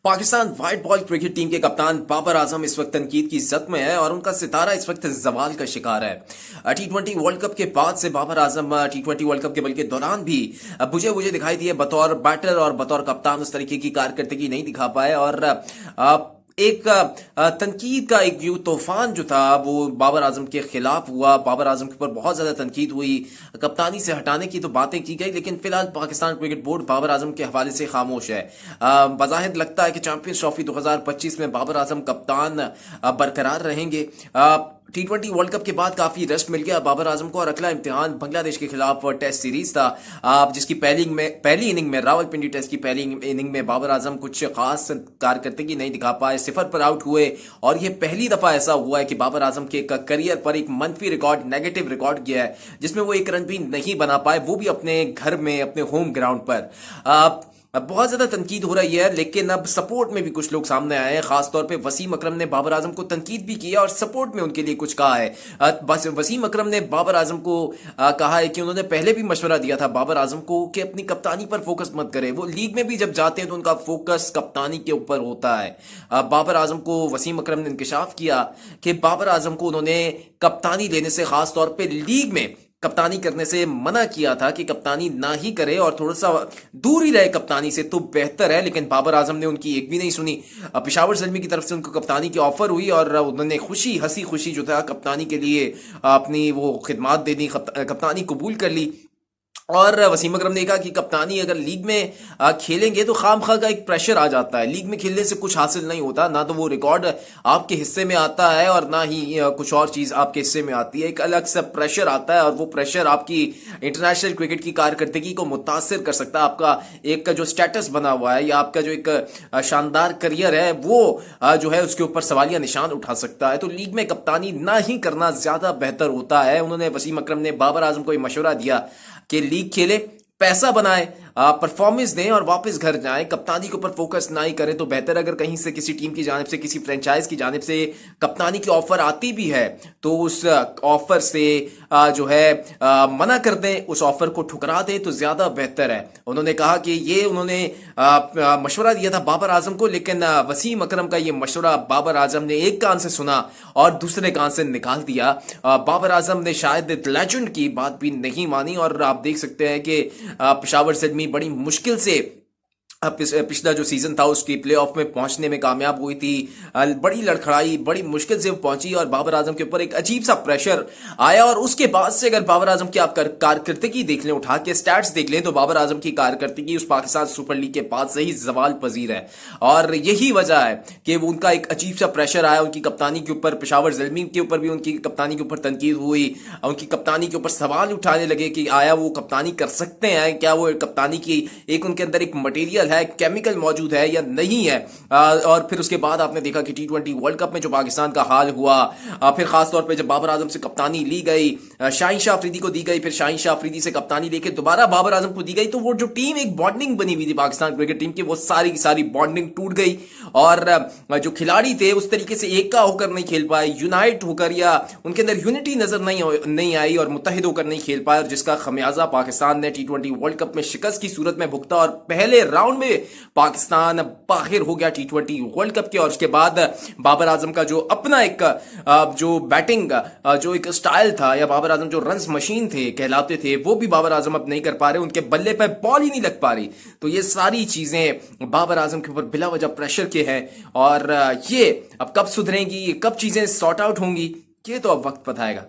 Pakistan white ball cricket team के कप्तान बाबर आजम इस वक्त तनकीद की जद में है और उनका सितारा इस वक्त जवाल का शिकार है। टी20 वर्ल्ड कप के बाद से बाबर आजम टी20 वर्ल्ड कप के बल्कि दौरान भी बुझे बुझे दिखाई दिए। बतौर बैटर और बतौर कप्तान उस तरीके की कारकर्दगी नहीं दिखा पाए और एक तनकीद का एक जो तूफान जो था वो बाबर आजम के खिलाफ हुआ। बाबर आजम के ऊपर बहुत ज्यादा तनकीद हुई, कप्तानी से हटाने की तो बातें की गई, लेकिन फिलहाल पाकिस्तान क्रिकेट बोर्ड बाबर आजम के हवाले से खामोश है। बज़ाहिर लगता है कि चैंपियंस ट्रॉफी 2025 में बाबर आजम कप्तान बरकरार रहेंगे। टी20 वर्ल्ड कप के बाद काफी रेस्ट मिल गया बाबर आजम को और अगला इम्तिहान बांग्लादेश के खिलाफ टेस्ट सीरीज था, जिसकी पहली इनिंग में रावलपिंडी टेस्ट की पहली इनिंग में बाबर आजम कुछ खास कारकर्दगी नहीं दिखा पाए, 0 पर आउट हुए और यह पहली दफा ऐसा हुआ है कि बाबर आजम के करियर पर एक मंफी रिकॉर्ड, नेगेटिव रिकॉर्ड गया है, जिसमें वो एक रन भी नहीं बना पाए, वो भी अपने घर में, अपने होम ग्राउंड पर। अब बहुत ज्यादा तनकीद हो रही है, लेकिन अब सपोर्ट में भी कुछ लोग सामने आए हैं। खासतौर पे वसीम अकरम ने बाबर आजम को तनकीद भी किया और सपोर्ट में उनके लिए कुछ कहा है। बस वसीम अकरम ने बाबर आजम को कहा है कि उन्होंने पहले भी मशवरा दिया था बाबर आजम को कि अपनी कप्तानी पर फोकस मत करें। वो लीग में भी जब जाते हैं तो उनका फोकस कप्तानी के ऊपर होता है। बाबर आजम को वसीम अकरम ने इंकशाफ किया कि बाबर आजम को उन्होंने कप्तानी लेने से, खासतौर पर लीग में कप्तानी करने से मना किया था कि कप्तानी ना ही करे और थोड़ा सा दूर ही रहे कप्तानी से तो बेहतर है, लेकिन बाबर आजम ने उनकी एक भी नहीं सुनी। पेशावर ज़ल्मी की तरफ से उनको कप्तानी की ऑफर हुई और उन्होंने हंसी खुशी जो था कप्तानी के लिए अपनी वो खिदमात दे दी, कप्तानी कबूल कर ली। और वसीम अकरम ने कहा कि कप्तानी अगर लीग में खेलेंगे तो खामखा का एक प्रेशर आ जाता है। लीग में खेलने से कुछ हासिल नहीं होता, ना तो वो रिकॉर्ड आपके हिस्से में आता है और ना ही कुछ और चीज आपके हिस्से में आती है। एक अलग सा प्रेशर आता है और वो प्रेशर आपकी इंटरनेशनल क्रिकेट की कारकर्दगी को मुतासिर कर सकता है। आपका एक जो स्टेटस बना हुआ है या आपका जो एक शानदार करियर है वो जो है उसके ऊपर सवालिया निशान उठा सकता है। तो लीग में कप्तानी ना ही करना ज्यादा बेहतर होता है। उन्होंने वसीम अकरम ने बाबर आजम को मशवरा दिया कि लीग खेले, पैसा बनाए, परफॉर्मेंस दें और वापस घर जाएं। कप्तानी के ऊपर फोकस ना ही करें तो बेहतर। अगर कहीं से किसी टीम की जानिब से, किसी फ्रेंचाइज की जानिब से कप्तानी की ऑफर आती भी है तो उस ऑफर से जो है मना कर दें, उस ऑफर को ठुकरा दें तो ज्यादा बेहतर है। उन्होंने कहा कि ये उन्होंने मशवरा दिया था बाबर आजम को, लेकिन वसीम अकरम का ये मशवरा बाबर आजम ने एक कान से सुना और दूसरे कान से निकाल दिया। बाबर आजम ने शायद लेजेंड की बात भी नहीं मानी और आप देख सकते हैं कि पेशावर ज़ल्मी बड़ी मुश्किल से पिछला जो सीजन था उसकी प्लेऑफ में पहुंचने में कामयाब हुई थी। बड़ी लड़खड़ाई, बड़ी मुश्किल से वो पहुंची और बाबर आजम के ऊपर एक अजीब सा प्रेशर आया। और उसके बाद से अगर बाबर आजम की आप कारकर्दगी देख लें, उठा के स्टैट्स देख लें, तो बाबर आजम की कारकर्दगी उस पाकिस्तान सुपर लीग के बाद से ही जवाल पजीर है। और यही वजह है कि वो उनका एक अजीब सा प्रेशर आया उनकी कप्तानी के ऊपर। पेशावर ज़ल्मी के ऊपर भी उनकी कप्तानी के ऊपर तनकीद हुई, उनकी कप्तानी के ऊपर सवाल उठाने लगे कि आया वो कप्तानी कर सकते हैं, क्या वो कप्तानी की एक उनके अंदर एक मटेरियल है, केमिकल मौजूद है या नहीं है। और फिर उसके बाद आपने देखा कि टी20 वर्ल्ड कप में जो पाकिस्तान का हाल हुआ, फिर खासतौर पे जब बाबर आजम से कप्तानी ली गई, शाहीन शाह अफरीदी को दी गई, फिर शाहीन शाह अफरीदी से कप्तानी लेके दोबारा बाबर आजम को दी गई, तो वो जो टीम एक बॉन्डिंग बनी हुई थी पाकिस्तान क्रिकेट टीम की, वो सारी की सारी बॉन्डिंग टूट गई और जो खिलाड़ी थे उस तरीके से एकता होकर नहीं खेल पाए, यूनाइट होकर या उनके अंदर यूनिटी नजर नहीं आई और मुत्तहिद होकर नहीं खेल पाए, और जिसका खमियाजा पाकिस्तान ने टी20 वर्ल्ड कप में शिकस्त की सूरत में भुगता और पहले राउंड में पाकिस्तान बाहर हो गया टी20 वर्ल्ड कप के। और उसके बाद बाबर आजम का जो अपना एक जो बैटिंग जो एक स्टाइल था, या बाबर आजम जो रन्स मशीन थे कहलाते थे, वो भी बाबर आजम अब नहीं कर पा रहे, उनके बल्ले पे बॉल ही नहीं लग पा रही। तो ये सारी चीजें बाबर आजम के ऊपर बिला वजह प्रेशर के हैं और ये अब कब सुधरेंगी, ये कब चीजें सॉर्ट आउट होंगी, ये तो अब वक्त बताएगा।